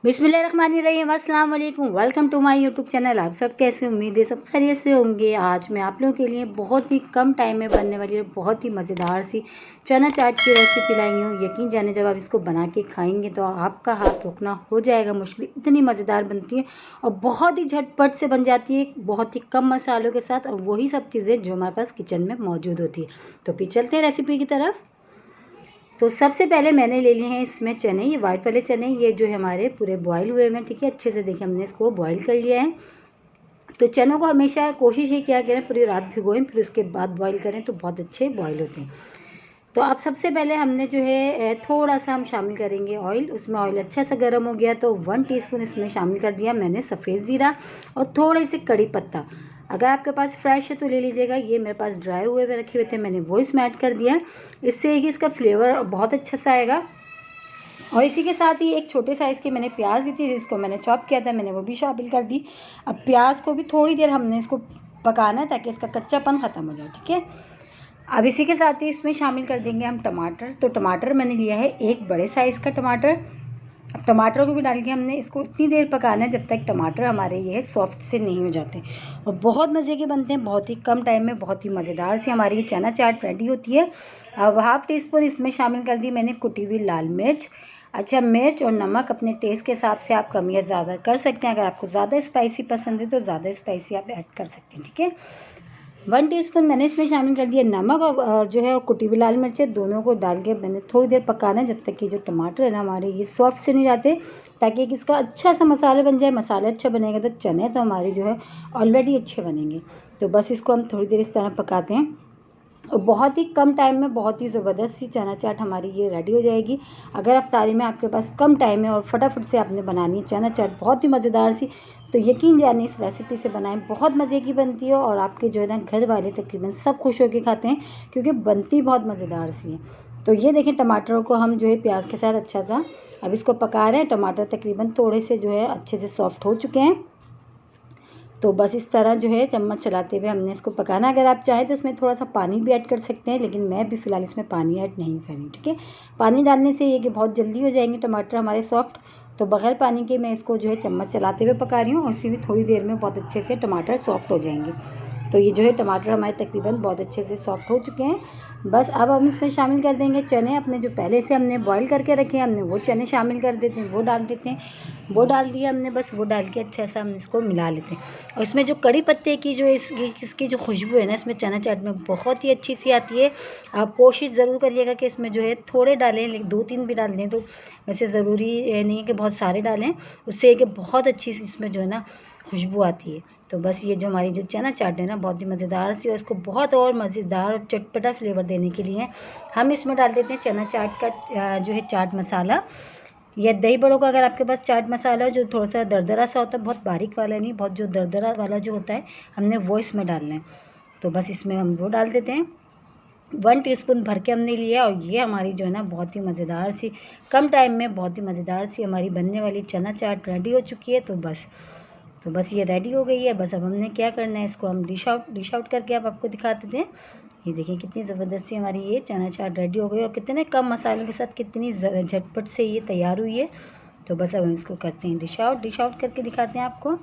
बिस्मिल्लाहिर्रहमानिर्रहीम, अस्सलाम वालेकुम। Welcome to my YouTube channel. आप सब कैसे, उम्मीद है सब खैरियत से होंगे। आज मैं आप लोगों के लिए बहुत ही कम टाइम में बनने वाली और बहुत ही मज़ेदार सी चना चाट की रेसिपी लाई हूँ। यकीन जाने जब आप इसको बना के खाएंगे तो आपका हाथ रोकना हो जाएगा मुश्किल, इतनी मज़ेदार बनती है और बहुत ही झटपट से बन जाती है, बहुत ही कम मसालों के साथ, और वही सब चीज़ें जो हमारे पास किचन में मौजूद होती है। तो फिर चलते हैं रेसिपी की तरफ। तो सबसे पहले मैंने ले लिए हैं इसमें चने, ये वाइट वाले चने, ये जो है हमारे पूरे बॉईल हुए हैं। ठीक है, अच्छे से देखिए हमने इसको बॉईल कर लिया है। तो चनों को हमेशा कोशिश ये किया करें पूरी रात भिगोएं, फिर उसके बाद बॉईल करें तो बहुत अच्छे बॉईल होते हैं। तो अब सबसे पहले हमने जो है थोड़ा सा हम शामिल करेंगे ऑयल। उसमें ऑयल अच्छा सा गर्म हो गया तो 1 टीस्पून इसमें शामिल कर दिया मैंने सफ़ेद ज़ीरा और थोड़े से कड़ी पत्ता। अगर आपके पास फ्रेश है तो ले लीजिएगा, ये मेरे पास ड्राई हुए रखे हुए थे, मैंने वो इसमें ऐड कर दिया। इससे कि इसका फ्लेवर बहुत अच्छा सा आएगा। और इसी के साथ ही एक छोटे साइज़ की मैंने प्याज दी थी, जिसको मैंने चॉप किया था, मैंने वो भी शामिल कर दी। अब प्याज को भी थोड़ी देर हमने इसको पकाना है ताकि इसका कच्चापन ख़त्म हो जाए। ठीक है, अब इसी के साथ ही इसमें शामिल कर देंगे हम टमाटर। तो टमाटर मैंने लिया है एक बड़े साइज़ का टमाटर। अब टमाटरों को भी डाल के हमने इसको इतनी देर पकाना है जब तक टमाटर हमारे ये सॉफ्ट से नहीं हो जाते, और बहुत मज़े के बनते हैं। बहुत ही कम टाइम में बहुत ही मज़ेदार सी हमारी ये चना चाट रेडी होती है। अब 1/2 टीस्पून इसमें शामिल कर दी मैंने कुटी हुई लाल मिर्च। अच्छा, मिर्च और नमक अपने टेस्ट के हिसाब से आप कम या ज़्यादा कर सकते हैं। अगर आपको ज़्यादा स्पाइसी पसंद है तो ज़्यादा स्पाइसी आप ऐड कर सकते हैं। ठीक है, 1 टीस्पून मैंने इसमें शामिल कर दिया नमक, और जो है कुटी हुई लाल मिर्चें, दोनों को डाल के मैंने थोड़ी देर पकाना है जब तक कि जो टमाटर है ना हमारे ये सॉफ्ट से नहीं जाते, ताकि कि इसका अच्छा सा मसाला बन जाए। मसाला अच्छा बनेगा तो चने तो हमारे जो है ऑलरेडी अच्छे बनेंगे। तो बस इसको हम थोड़ी देर इस तरह पकाते हैं और बहुत ही कम टाइम में बहुत ही ज़बरदस्त सी चना चाट हमारी ये रेडी हो जाएगी। अगर अफ्तारी में आपके पास कम टाइम है और फटाफट से आपने बनानी है चना चाट बहुत ही मज़ेदार सी, तो यकीन जानिए इस रेसिपी से बनाएं, बहुत मज़े की बनती है और आपके जो है ना घर वाले तकरीबन सब खुश होकर खाते हैं क्योंकि बनती बहुत मज़ेदार सी है। तो ये देखें, टमाटरों को हम जो है प्याज के साथ अच्छा सा अब इसको पका रहे हैं। टमाटर तकरीबन थोड़े से जो है अच्छे से सॉफ्ट हो चुके हैं। तो बस इस तरह जो है चम्मच चलाते हुए हमने इसको पकाना। अगर आप चाहें तो इसमें थोड़ा सा पानी भी ऐड कर सकते हैं, लेकिन मैं भी फ़िलहाल इसमें पानी ऐड नहीं करूँ। ठीक है, पानी डालने से ये कि बहुत जल्दी हो जाएंगे टमाटर हमारे सॉफ्ट। तो बग़ैर पानी के मैं इसको जो है चम्मच चलाते हुए पका रही हूँ, और उसी में थोड़ी देर में बहुत अच्छे से टमाटर सॉफ्ट हो जाएंगे। तो ये जो है टमाटर हमारे तकरीबन बहुत अच्छे से सॉफ्ट हो चुके हैं। बस अब हम इसमें शामिल कर देंगे चने अपने, जो पहले से हमने बॉईल करके रखे हैं, हमने वो चने शामिल कर देते हैं, वो डाल देते हैं। वो डाल दिया हमने, बस वो डाल के अच्छा सा हम इसको मिला लेते हैं। और इसमें जो कड़ी पत्ते की जो इसकी जो खुशबू है ना, इसमें चना चाट में बहुत ही अच्छी सी आती है। आप कोशिश ज़रूर करिएगा कि इसमें जो है थोड़े डालें, लेकिन 2-3 भी डाल दें तो वैसे ज़रूरी नहीं है कि बहुत सारे डालें, उससे कि बहुत अच्छी सी इसमें जो है ना खुशबू आती है। तो बस ये जो हमारी जो चना चाट है ना बहुत ही मज़ेदार सी, और इसको बहुत और मज़ेदार और चटपटा फ्लेवर देने के लिए हम इसमें डाल देते हैं चना चाट का जो है चाट मसाला, या दही बड़ों का अगर आपके पास चाट मसाला हो जो थोड़ा सा दरदरा सा होता है, बहुत बारीक वाला नहीं, बहुत जो दरदरा वाला जो होता है, हमने वो इसमें डालना है। तो बस इसमें हम वो डाल देते हैं। 1 टीस्पून भर के हमने लिया, और ये हमारी जो है ना बहुत ही मज़ेदार सी कम टाइम में बहुत ही मज़ेदार सी हमारी बनने वाली चना चाट रेडी हो चुकी है। तो बस ये रेडी हो गई है। बस अब हमने क्या करना है, इसको हम डिश आउट करके अब आपको दिखा देते हैं। ये देखिए कितनी ज़बरदस्ती हमारी ये चना चाट रेडी हो गई, और कितने कम मसालों के साथ कितनी झटपट से ये तैयार हुई है। तो बस अब हम इसको करते हैं डिश आउट करके दिखाते हैं आपको।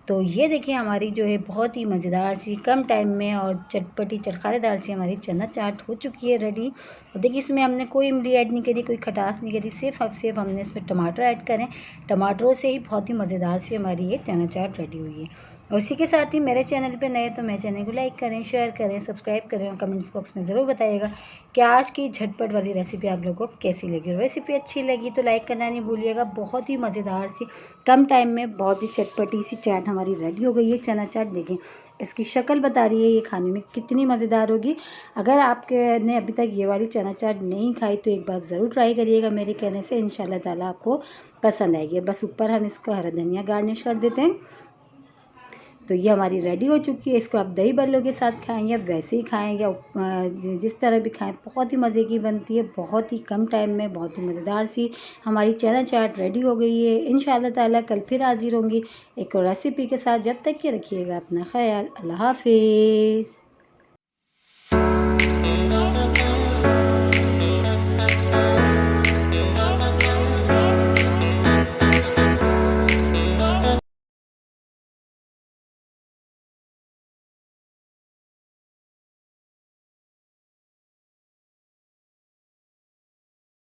तो ये देखिए हमारी जो है बहुत ही मज़ेदार सी कम टाइम में और चटपटी चटखारेदार सी हमारी चना चाट हो चुकी है रेडी। और देखिए इसमें हमने कोई इमली ऐड नहीं करी, कोई खटास नहीं करी, सिर्फ हमने इसमें टमाटर ऐड करें। टमाटरों से ही बहुत ही मज़ेदार सी हमारी ये चना चाट रेडी हुई है। और इसी के साथ ही मेरे चैनल पे नए तो मेरे चैनल को लाइक करें, शेयर करें, सब्सक्राइब करें, और कमेंट्स बॉक्स में ज़रूर बताइएगा कि आज की झटपट वाली रेसिपी आप लोगों को कैसी लगी। रेसिपी अच्छी लगी तो लाइक करना नहीं भूलिएगा। बहुत ही मज़ेदार सी कम टाइम में बहुत ही चटपटी सी चाट हमारी रेडी हो गई है चना चाट। देखें इसकी शक्ल बता रही है ये खाने में कितनी मज़ेदार होगी। अगर आपके ने अभी तक ये वाली चना चाट नहीं खाई तो एक बार ज़रूर ट्राई करिएगा मेरे कहने से, इंशाल्लाह ताला आपको पसंद आएगी। बस ऊपर हम इसको हरा धनिया गार्निश कर देते हैं। तो ये हमारी रेडी हो चुकी है। इसको आप दही बल्लों के साथ खाएं या वैसे ही खाएं, या जिस तरह भी खाएं, बहुत ही मज़े की बनती है। बहुत ही कम टाइम में बहुत ही मज़ेदार सी हमारी चना चाट रेडी हो गई है। इंशाल्लाह ताला कल फिर हाजिर होंगी एक और रेसिपी के साथ। जब तक के रखिएगा अपना ख्याल। अल्लाह हाफिज़।